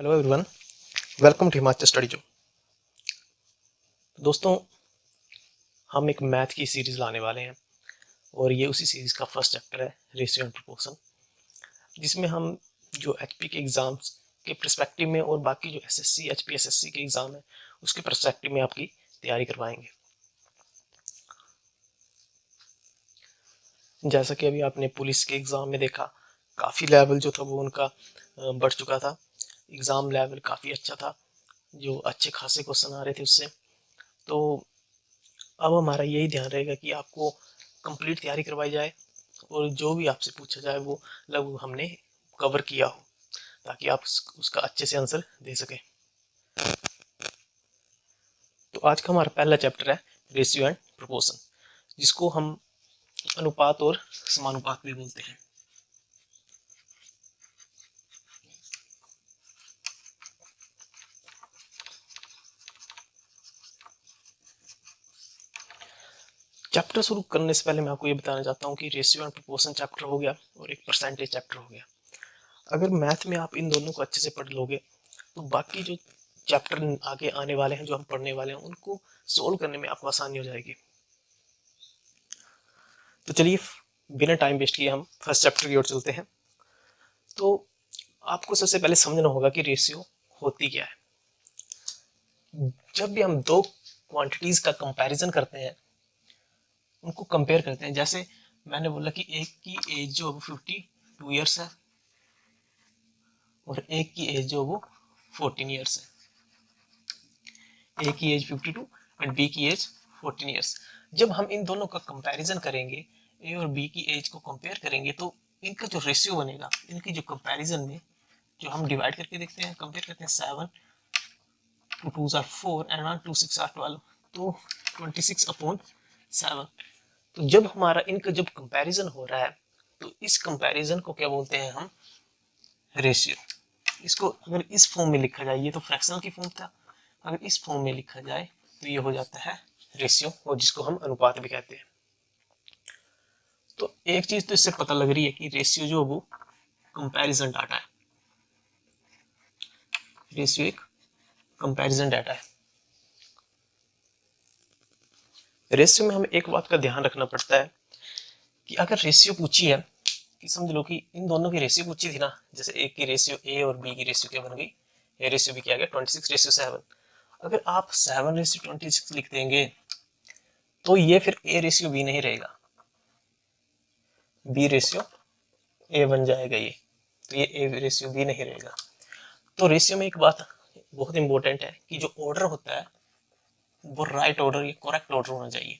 Hello everyone, welcome to Himachal study जो। दोस्तों, हम एक मैथ की सीरीज लाने वाले हैं और ये उसी सीरीज का फर्स्ट चैप्टर है, रेशियो एंड प्रोपोर्शन, जिसमें हम जो एचपी के एग्जाम्स के पर्सपेक्टिव में और बाकी जो एसएससी एचपी एसएससी के एग्जाम है उसके पर्सपेक्टिव में आपकी तैयारी करवाएंगे। जैसा कि अभी आपने पुलिस के एग्जाम में देखा, काफ़ी लेवल जो था वो उनका बढ़ चुका था। एग्ज़ाम लेवल काफ़ी अच्छा था, जो अच्छे खासे क्वेश्चन आ रहे थे उससे। तो अब हमारा यही ध्यान रहेगा कि आपको कंप्लीट तैयारी करवाई जाए और जो भी आपसे पूछा जाए वो लगभग हमने कवर किया हो, ताकि आप उसका अच्छे से आंसर दे सकें। तो आज का हमारा पहला चैप्टर है रेशियो एंड प्रोपोर्शन, जिसको हम अनुपात और समानुपात भी बोलते हैं। चैप्टर शुरू करने से पहले मैं आपको ये बताना चाहता हूँ कि रेशियो एंड प्रोपोर्शन चैप्टर हो गया और एक परसेंटेज चैप्टर हो गया। अगर मैथ में आप इन दोनों को अच्छे से पढ़ लोगे तो बाकी जो चैप्टर आगे आने वाले हैं, जो हम पढ़ने वाले हैं, उनको सोल्व करने में आपको आसानी हो जाएगी। तो चलिए बिना टाइम वेस्ट किए हम फर्स्ट चैप्टर की ओर चलते हैं। तो आपको सबसे पहले समझना होगा कि रेशियो होती क्या है। जब भी हम दो क्वांटिटीज का कंपैरिजन करते हैं, उनको कंपेयर करते हैं, जैसे मैंने बोला कि एक की एज जो 52 ईयर्स है और एक की एज जो वो 14 ईयर्स है। ए की एज 52 एंड बी की एज 14 ईयर्स। जब हम इन दोनों का कंपैरिजन करेंगे, ए और बी की एज को कंपेयर करेंगे, तो इनका जो रेशियो बनेगा, इनकी जो कंपैरिजन में जो हम डिवाइड करके देखते हैं, कंपेयर करते हैं, 7 2 2s are 4 and 1 2 6 are 12, तो 26/7। तो जब हमारा इनका जब कंपैरिजन हो रहा है तो इस कंपैरिजन को क्या बोलते हैं हम? रेशियो। इसको अगर इस फॉर्म में लिखा जाए, ये तो फ्रैक्शनल की फॉर्म था, अगर इस फॉर्म में लिखा जाए तो ये हो जाता है रेशियो, और जिसको हम अनुपात भी कहते हैं। तो एक चीज तो इससे पता लग रही है कि रेशियो जो वो कंपैरिजन डाटा है। रेशियो एक कंपैरिजन डाटा है। रेशियो में हमें एक बात का ध्यान रखना पड़ता है कि अगर रेशियो पूछी है, कि समझ लो कि इन दोनों की रेशियो पूछी थी ना, जैसे एक की रेशियो ए और बी की रेशियो क्या बन गई, ए रेशियो बी क्या गया 26/7। अगर आप 7/26 लिख देंगे तो ये फिर ए रेशियो बी नहीं रहेगा, बी रेशियो ए बन जाएगा ये, तो ये ए रेशियो बी नहीं रहेगा। तो रेशियो में एक बात बहुत इंपॉर्टेंट है कि जो ऑर्डर होता है वो राइट ऑर्डर या करेक्ट ऑर्डर होना चाहिए।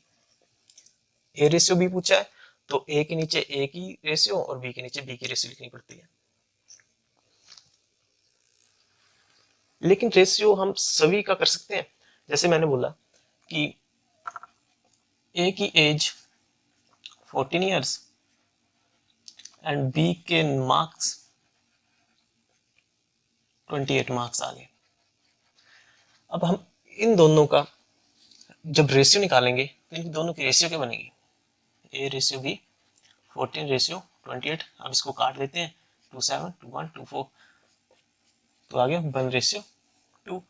ए रेशियो बी पूछा है तो ए के नीचे ए की रेशियो और बी के नीचे बी की रेशियो लिखनी पड़ती है। लेकिन रेशियो हम सभी का कर सकते हैं। जैसे मैंने बोला कि ए की एज 14 ईयर्स एंड बी के मार्क्स 28 मार्क्स आ गए। अब हम इन दोनों का जब रेशियो निकालेंगे तो इन दोनों की रेशियो क्या बनेगी? A ratio B 14 ratio 28। अब इसको काट देते हैं, 2 7 2 1 2 4, तो आ गया 1 रेशियो 2।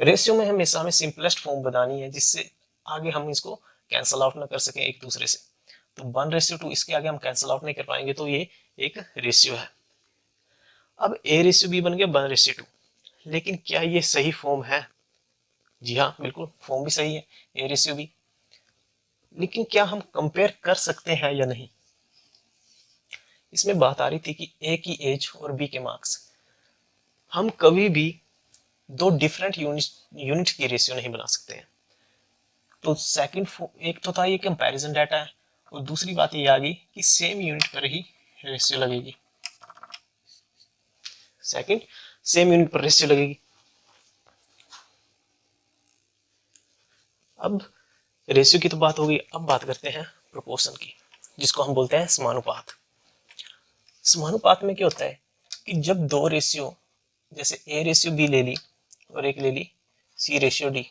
रेशियो में हमेशा हमें सिंपलेस्ट फॉर्म बनानी है, जिससे आगे हम इसको कैंसल आउट ना कर सकें एक दूसरे से। तो 1:2 इसके आगे हम कैंसल आउट नहीं कर पाएंगे, तो ये एक रेशियो है। अब ए रेशियो बी बन गया 1:2, लेकिन क्या ये सही फॉर्म है? जी हाँ, बिल्कुल फॉर्म भी सही है, ए रेशियो बी। लेकिन क्या हम कंपेयर कर सकते हैं या नहीं? इसमें बात आ रही थी कि ए की एज और बी के मार्क्स, हम कभी भी दो डिफरेंट यूनिट की रेशियो नहीं बना सकते हैं। तो सेकंड, एक तो था ये कंपैरिजन डाटा है, और दूसरी बात ये आ गई कि सेम यूनिट पर ही रेशियो लगेगी। सेकंड, सेम यूनिट पर रेशियो लगेगी। अब रेशियो की तो बात हो गई, अब बात करते हैं प्रोपोर्शन की, जिसको हम बोलते हैं समानुपात। समानुपात में क्या होता है कि जब दो रेशियो, जैसे ए रेशियो बी ले ली और एक ले ली सी रेशियो डी।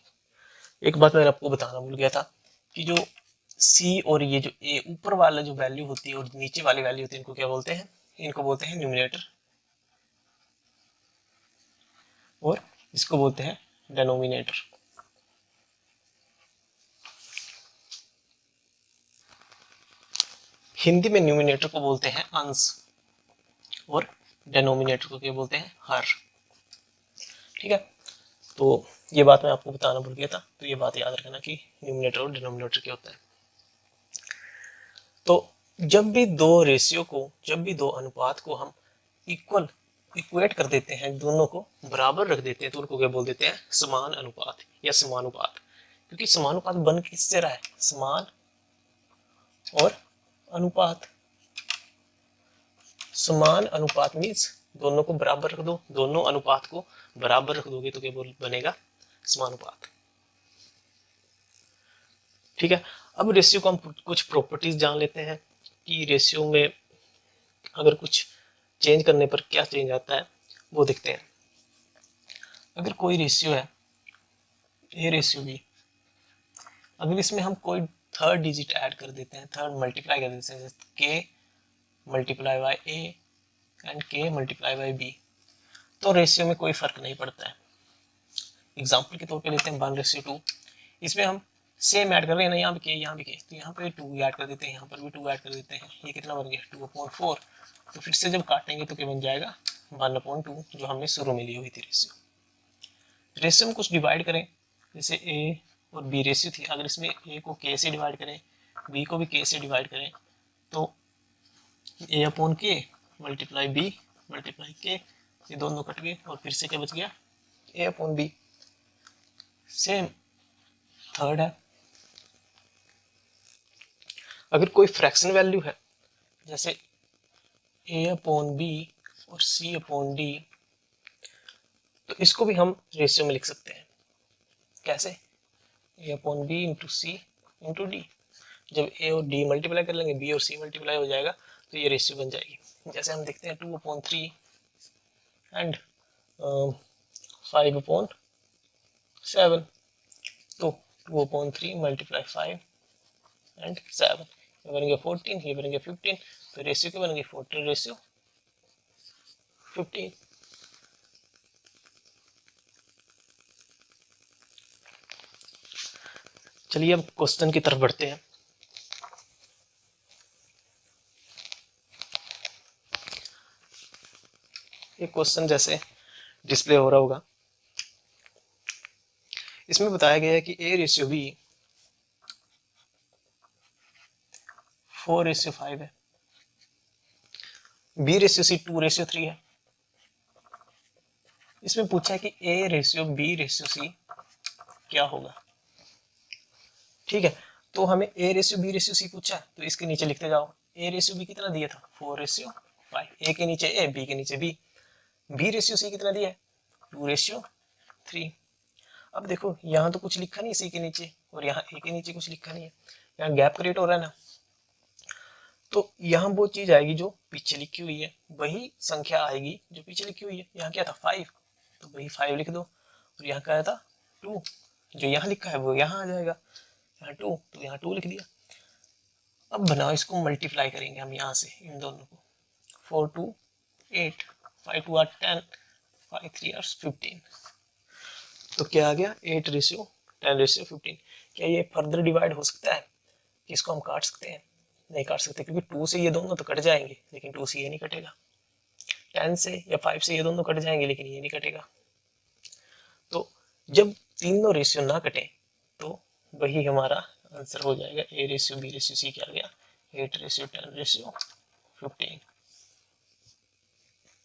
एक बात मैंने आपको बताना भूल गया था कि जो सी और ये जो ए ऊपर वाला जो वैल्यू होती है और नीचे वाली वैल्यू होती है, इनको क्या बोलते हैं? इनको बोलते हैं न्यूमरेटर और इसको बोलते हैं डेनोमिनेटर। हिंदी में न्यूमिनेटर को बोलते हैं अंश और डेनोमिनेटर को क्या बोलते हैं, हर। ठीक है, तो ये बात मैं आपको बताना भूल गया था, तो ये बात याद रखना कि न्यूमिनेटर और डिनोमिनेटर क्या होता है। तो जब भी दो अनुपात को हम इक्वेट कर देते हैं, दोनों को बराबर रख देते हैं, तो उनको क्या बोल देते हैं, समान अनुपात या समानुपात। क्योंकि समानुपात बन किससे रहा है, समान और अनुपात। समान अनुपात मीन्स दोनों को बराबर रख दो, दोनों अनुपात को बराबर रख दोगे तो क्या बनेगा, समानुपात। ठीक है, अब रेशियो को हम कुछ प्रॉपर्टीज जान लेते हैं कि रेशियो में अगर कुछ चेंज करने पर क्या चेंज आता है, वो देखते हैं। अगर कोई रेशियो है ए रेशियो बी, अगर इसमें हम कोई थर्ड डिजिट ऐड कर देते हैं, थर्ड मल्टीप्लाई कर देते हैं, के मल्टीप्लाई बाय ए एंड के मल्टीप्लाई बाय बी, तो रेशियो में कोई फर्क नहीं पड़ता है। एग्जाम्पल के तौर पे लेते हैं 1:2, इसमें हम सेम ऐड कर रहे हैं ना, यहाँ भी के यहाँ भी के, तो यहाँ पे 2 ऐड कर देते हैं, यहाँ पर भी 2 ऐड कर देते हैं, ये कितना बन गया 2/4। तो फिर से जब काटेंगे तो क्या बन जाएगा 1/2, जो हमने शुरू में ली हुई थी रेशियो। रेशियो में कुछ डिवाइड करें, जैसे ए और बी रेशियो थी, अगर इसमें ए को के से डिवाइड करें, बी को भी के से डिवाइड करें, तो A/K मल्टीप्लाई बी मल्टीप्लाई के, ये दोनों कट गए और फिर से क्या बच गया A/B। सेम थर्ड है, अगर कोई फ्रैक्शन वैल्यू है जैसे A/B और C/D, तो इसको भी हम रेशियो में लिख सकते हैं। कैसे, A/B into C into D। जब A और D मल्टीप्लाई कर लेंगे, B और C मल्टीप्लाई हो जाएगा, तो ये रेशियो बन जाएगी। जैसे हम देखते हैं 2/3 एंड 5/7, तो 2/3 मल्टीप्लाई 5 एंड 7, ये बनेंगे 14, ये बनेंगे 15, तो रेशियो क्या बनेंगे 14:15। चलिए अब क्वेश्चन की तरफ बढ़ते हैं। एक क्वेश्चन जैसे डिस्प्ले हो रहा होगा, इसमें बताया गया है कि A/B 4:5 है, B/C 2:3 है। इसमें पूछा है कि A/B/C क्या होगा। ठीक है, तो हमें A/B/C पूछा है, तो इसके नीचे लिखते जाओ। A/B कितना दिया था 4:5, A के नीचे A, B के नीचे B। B/C कितना दिया है 2:3। अब देखो यहाँ तो कुछ लिखा नहीं C के नीचे, और यहाँ A के नीचे कुछ लिखा नहीं है, यहाँ गैप क्रिएट हो रहा है ना, तो यहाँ वो चीज आएगी जो पीछे लिखी हुई है, वही संख्या आएगी जो पीछे लिखी हुई है। यहाँ क्या था 5, तो वही 5 लिख दो, और यहाँ क्या था 2, जो यहाँ लिखा है वो यहाँ आ जाएगा, यहाँ 2 तो यहाँ 2 लिख दिया। अब बनाओ, इसको मल्टीप्लाई करेंगे हम यहाँ से इन दोनों को, 4 2 8, 5 2 10, 5 3 15, तो क्या आ गया 8:10:15। क्या ये फर्दर डिवाइड हो सकता है कि इसको हम काट सकते हैं, नहीं काट सकते, क्योंकि 2 से ये दोनों तो कट जाएंगे, लेकिन 2 से ये नहीं कटेगा। 10 से या 5 से ये दोनों कट जाएंगे, लेकिन ये नहीं कटेगा। तो जब तीनों रेशियो ना कटे, तो वही हमारा आंसर हो जाएगा A/B/C क्या आ गया 8:10:15।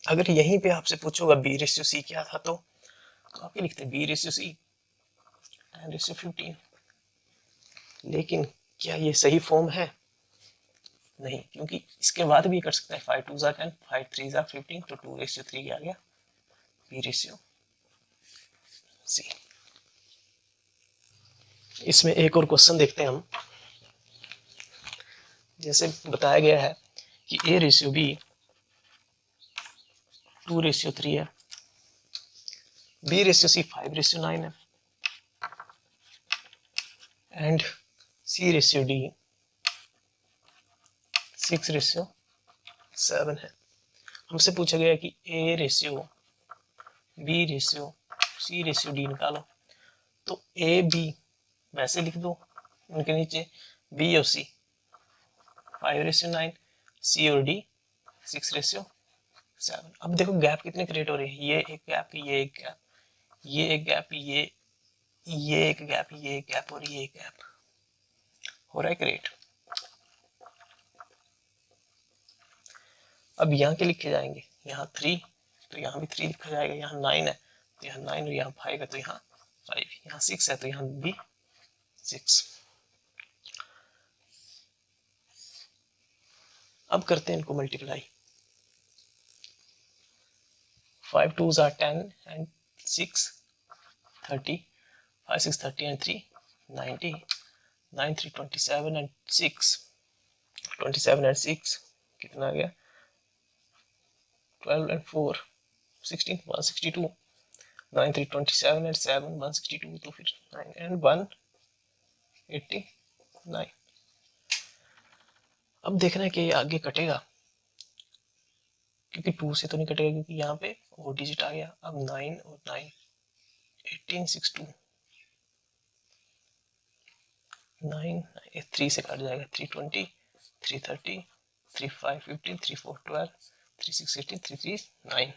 अगर यहीं पे आपसे पूछोगा B/C क्या था, तो आप लिखते B/C 10:15। लेकिन क्या ये सही फॉर्म है, नहीं, क्योंकि इसके बाद भी कर सकता है 5 2 10, 5 3 15, तो 2:3 आ गया B/C। इसमें एक और क्वेश्चन देखते हैं हम। जैसे बताया गया है कि A/B 2:3 है, B/C 5:9 है, एंड C/D 6:7 है। हमसे पूछा गया कि A/B/C सी रेशियो डी निकालो। तो ए बी वैसे लिख दो उनके नीचे, बी और सी 5:9, सी और डी 6:7। अब देखो गैप कितने क्रिएट हो रहे हैं, ये एक गैप, ये एक गैप, ये एक गैप, ये एक गैप, ये एक गैप और ये एक गैप हो रहा है क्रिएट। अब यहाँ के लिखे जाएंगे, यहाँ 3 तो यहाँ भी 3 लिखा जाएगा, यहाँ 9 है तो यहाँ 9 और यहाँ 5 है तो यहाँ 5, यहाँ 6 है तो यहाँ भी 6। अब करते हैं इनको multiply. 5 2s are 10 and 6 30, 5 6 30 and 3 90, 9 3 27 and 6 27 and 6 कितना आ गया, 12 and 4 16 162, 9 3 27 and 7 162, तो फिर 9 and 1 89। अब देखना है कि ये आगे कटेगा, क्योंकि 2 से तो नहीं कटेगा क्योंकि यहाँ पे वो डिजिट आ गया। अब 9 और 9 18 62, 9 3 से कट जाएगा, 320 330 3 5 15 3 4 12 3 6 18 3 3 9।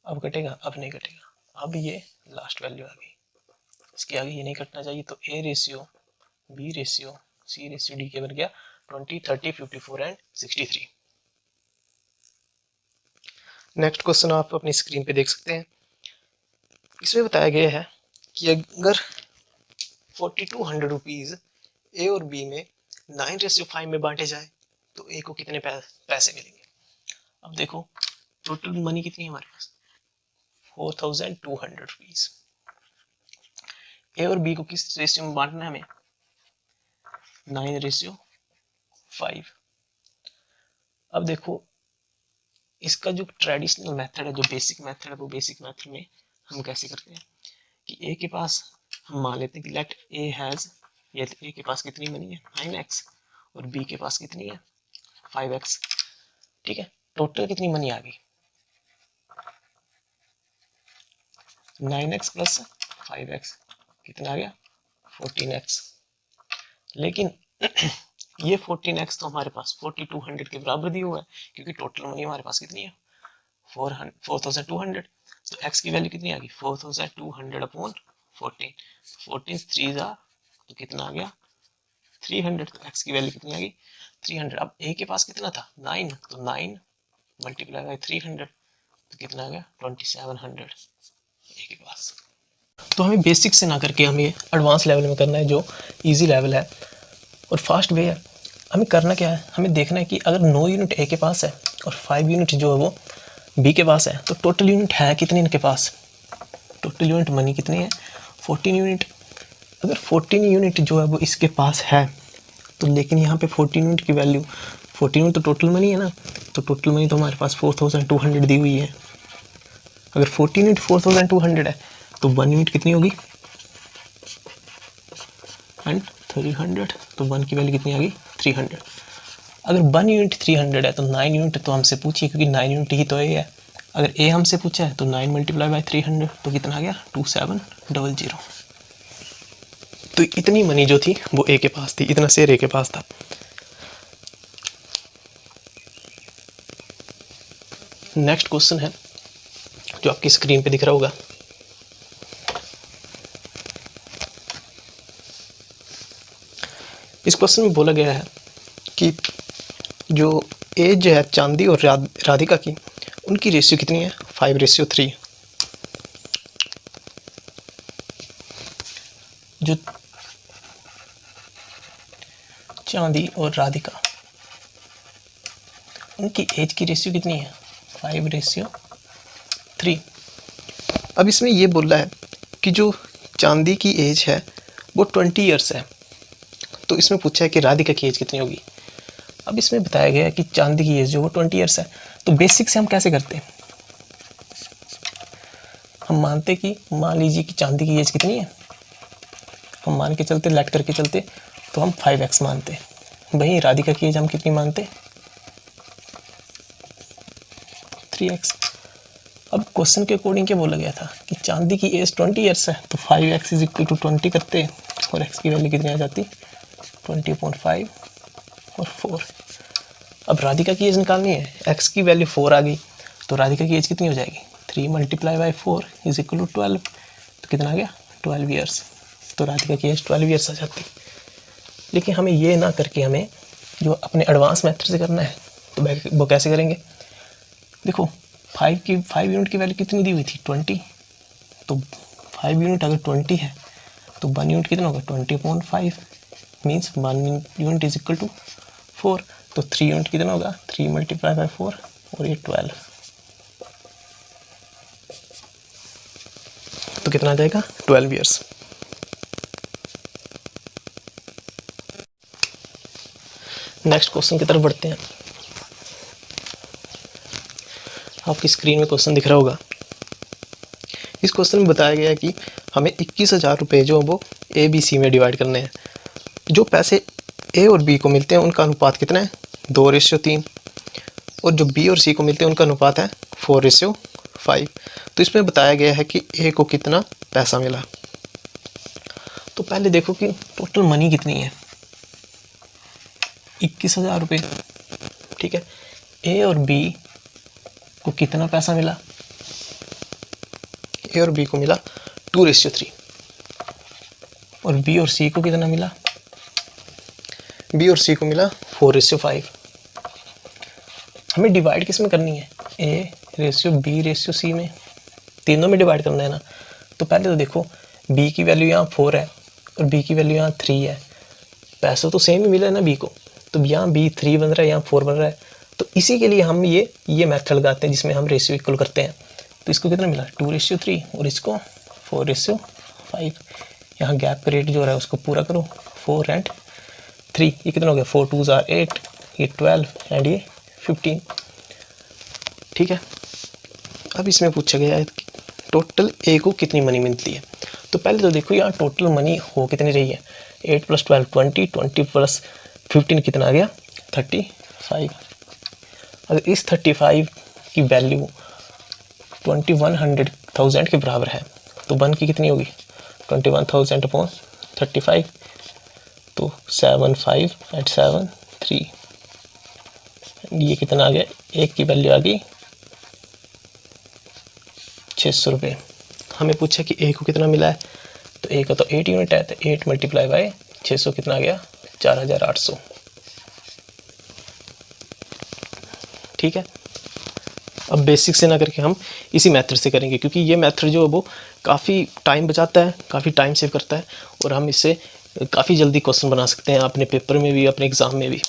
अब कटेगा, अब नहीं कटेगा, अब ये लास्ट वैल्यू आ गई, इसके आगे ये नहीं कटना चाहिए। तो A ratio B ratio C ratio D के बन गया 20 30 54 एंड 63। नेक्स्ट क्वेश्चन आप अपनी स्क्रीन पे देख सकते हैं। इसमें बताया गया है कि अगर 4200 रुपीज़ ए और बी में 9:5 में बांटे जाए तो ए को कितने पैसे मिलेंगे। अब देखो टोटल मनी कितनी है हमारे पास, 4200 रुपीज़। ए और बी को किस रेशियो में बांटना है हमें, 9:5। अब देखो इसका जो ट्रेडिशनल मेथड है, जो बेसिक मेथड है, वो बेसिक मेथड में हम कैसे करते हैं कि ए के पास हम मान लेते हैं कि लेट ए हैज़, ये ए के पास कितनी मनी है 9x और बी के पास कितनी है 5x। ठीक है, टोटल कितनी मनी आ गई 9x प्लस 5x कितना आ गया 14x। लेकिन ये 14x तो हमारे पास 4200 के बराबर दिया हुआ है, क्योंकि टोटल मनी हमारे पास कितनी है 4200। तो x की वैल्यू कितनी आ गई 4200 अपॉन 14, 14 3 तो कितना आ गया 300। तो x की वैल्यू कितनी आ गई 300। अब a के पास कितना था 9, तो 9 मल्टीप्लाई बाय 300 तो कितना आ गया 2700 a के पास। तो हमें बेसिक से ना करके हमें एडवांस लेवल में करना है, जो इजी लेवल है और फास्ट वे है। हमें करना क्या है, हमें देखना है कि अगर 9 यूनिट ए के पास है और 5 यूनिट जो है वो बी के पास है, तो टोटल यूनिट है कितनी इनके पास, टोटल यूनिट मनी कितनी है 14 यूनिट। अगर 14 यूनिट जो है वो इसके पास है, तो लेकिन यहाँ पे 14 यूनिट की वैल्यू, 14 यूनिट तो टोटल मनी है ना, तो टोटल मनी तो हमारे पास 4200 दी हुई है। अगर 14 यूनिट 4200 है तो 1 यूनिट कितनी होगी एंड 300, तो 1 की वैल्यू कितनी आ गई 300। अगर 1 यूनिट 300 है तो 9 यूनिट तो हमसे पूछिए, क्योंकि 9 यूनिट ही तो ए है। अगर ए हमसे पूछा है तो 9 मल्टीप्लाई बाय 300 तो कितना आ गया 2700। तो इतनी मनी जो थी वो ए के पास थी, इतना शेयर ए के पास था। नेक्स्ट क्वेश्चन है जो आपकी स्क्रीन पे दिख रहा होगा। इस क्वेश्चन में बोला गया है कि जो एज है चांदी और राधिका की, उनकी रेशियो कितनी है 5:3। जो चांदी और राधिका, उनकी एज की रेशियो कितनी है 5:3। अब इसमें ये बोला है कि जो चांदी की एज है वो 20 ईयर्स है, तो इसमें पूछा है कि राधिका की एज कितनी होगी। अब इसमें बताया गया है कि चांदी की एज जो वो 20 ईयर्स है, तो बेसिक से हम कैसे करते हैं, हम मानते कि मान लीजिए कि चांदी की एज कितनी है, हम मान के चलते, लेट करके चलते, तो हम 5x मानते। वहीं राधिका की एज हम कितनी मानते 3x। अब क्वेश्चन के अकॉर्डिंग क्या बोला गया था कि चांदी की एज 20 ईयर्स है, तो 5x इज इक्वल टू 20 करते और x की वैल्यू कितनी आ जाती 20.5 और 4। अब राधिका की एज निकालनी है, x की वैल्यू 4 आ गई, तो राधिका की एज कितनी हो जाएगी 3 × 4 इज इक्वल टू 12, तो कितना आ गया 12 ईयर्स। तो राधिका की एज 12 ईयर्स आ जाती। लेकिन हमें ये ना करके हमें जो अपने एडवांस मेथड से करना है, तो वो कैसे करेंगे। देखो 5 यूनिट की वैल्यू कितनी दी हुई थी 20, तो 5 यूनिट अगर 20 है तो 1 यूनिट कितना होगा 20.5 means 1 unit is equal to 4, तो 3 यूनिट कितना होगा 3 × 4 और ये 12, तो कितना आ जाएगा 12 ईयर्स। नेक्स्ट क्वेश्चन की तरफ बढ़ते हैं। आपकी स्क्रीन में क्वेश्चन दिख रहा होगा। इस क्वेश्चन में बताया गया है कि हमें 21,000 रुपये जो वो ए बी सी में डिवाइड करने हैं। जो पैसे ए और बी को मिलते हैं उनका अनुपात कितना है 2:3, और जो बी और सी को मिलते हैं उनका अनुपात है 4:5। तो इसमें बताया गया है कि ए को कितना पैसा मिला। तो पहले देखो कि टोटल मनी कितनी है 21,000 रुपये, ठीक है। ए और बी को कितना पैसा मिला, ए और बी को मिला 2:3, और बी और सी को कितना मिला, बी और सी को मिला 4:5। हमें डिवाइड किस में करनी है A/B/C में, तीनों में डिवाइड करना है ना। तो पहले तो देखो बी की वैल्यू यहाँ 4 है और बी की वैल्यू यहाँ 3 है, पैसा तो सेम ही मिला है ना बी को, तो यहाँ बी 3 बन रहा है, यहाँ 4 बन रहा है। तो इसी के लिए हम ये मेथड लगाते हैं जिसमें हम रेशियो इक्वल करते हैं। तो इसको कितना मिला 2:3 और इसको 4:5। यहाँ गैप का रेट जो हो रहा है उसको पूरा करो, 4 और 3, ये कितना हो गया 4 2 = 8, ये 12 एंड ये 15, ठीक है। अब इसमें पूछा गया है कि टोटल ए को कितनी मनी मिलती है। तो पहले तो देखो यहाँ टोटल मनी हो कितनी रही है 8 + 12 20, 20 + 15 कितना आ गया 35। अगर इस 35 की वैल्यू 2100,000 के बराबर है तो 1 की कितनी होगी 21,000/35, तो 7 5 and 7 3, ये कितना आ गया, एक की वैल्यू आ गई 600 रुपये। हमें पूछा कि ए को कितना मिला है, तो ए का तो 8 यूनिट है, तो 8 × 600 कितना आ गया 4,800, ठीक है। अब बेसिक से ना करके हम इसी मेथड से करेंगे, क्योंकि ये मेथड जो है वो काफ़ी टाइम बचाता है, काफ़ी टाइम सेव करता है, और हम इससे काफ़ी जल्दी क्वेश्चन बना सकते हैं अपने पेपर में भी, अपने एग्ज़ाम में भी।